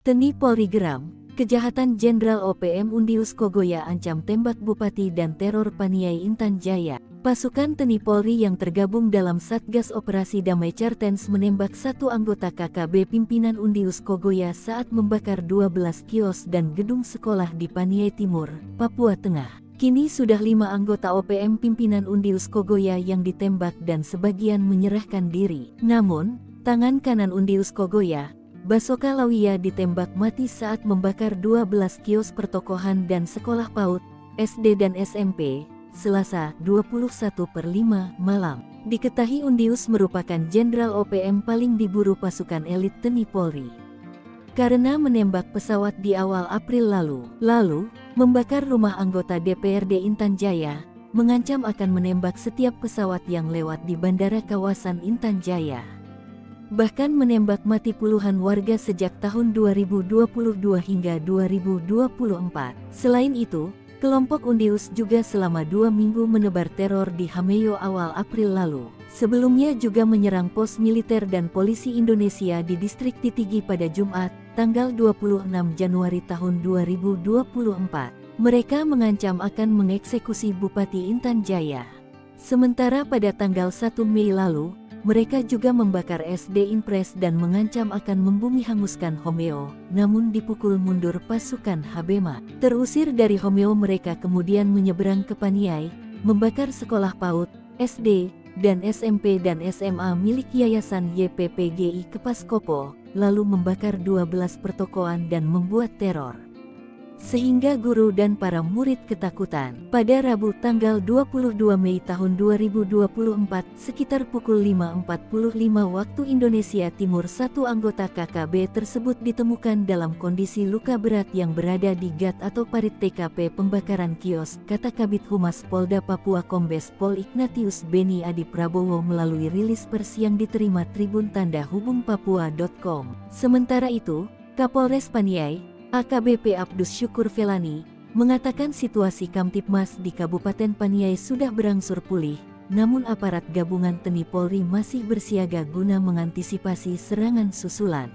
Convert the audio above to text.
Teni Polri geram, kejahatan Jenderal OPM Undius Kogoya ancam tembak Bupati dan teror Paniai Intan Jaya. Pasukan Teni Polri yang tergabung dalam Satgas Operasi Damai Cartens menembak satu anggota KKB pimpinan Undius Kogoya saat membakar 12 kios dan gedung sekolah di Paniai Timur, Papua Tengah. Kini sudah 5 anggota OPM pimpinan Undius Kogoya yang ditembak dan sebagian menyerahkan diri. Namun, tangan kanan Undius Kogoya, Basoka Lawia, ditembak mati saat membakar 12 kios pertokohan dan sekolah PAUD, SD dan SMP, Selasa 21/5 malam. Diketahui Undius merupakan Jenderal OPM paling diburu pasukan elit Teni Polri karena menembak pesawat di awal April lalu, membakar rumah anggota DPRD Intan Jaya, mengancam akan menembak setiap pesawat yang lewat di bandara kawasan Intan Jaya. Bahkan menembak mati puluhan warga sejak tahun 2022 hingga 2024. Selain itu, kelompok Undius juga selama 2 minggu menebar teror di Hameyo awal April lalu. Sebelumnya juga menyerang pos militer dan polisi Indonesia di distrik Titigi pada Jumat, tanggal 26 Januari tahun 2024. Mereka mengancam akan mengeksekusi Bupati Intan Jaya. Sementara pada tanggal 1 Mei lalu, mereka juga membakar SD Impres dan mengancam akan membumi hanguskan Homeo, namun dipukul mundur pasukan Habema. Terusir dari Homeo, mereka kemudian menyeberang ke Paniai, membakar sekolah PAUD, SD, dan SMP dan SMA milik Yayasan YPPGI Kepaskopo, lalu membakar 12 pertokoan dan membuat teror sehingga guru dan para murid ketakutan. Pada Rabu tanggal 22 Mei tahun 2024 sekitar pukul 5.45 waktu Indonesia Timur, satu anggota KKB tersebut ditemukan dalam kondisi luka berat yang berada di gat atau parit TKP pembakaran kios, kata Kabid Humas Polda Papua Kombes Pol Ignatius Beni Adi Prabowo melalui rilis pers yang diterima Tribun Tanda Hubung Papua.com. Sementara itu, Kapolres Paniai, AKBP Abdus Syukur Velani, mengatakan situasi Kamtipmas di Kabupaten Paniai sudah berangsur pulih, namun aparat gabungan Teni Polri masih bersiaga guna mengantisipasi serangan susulan.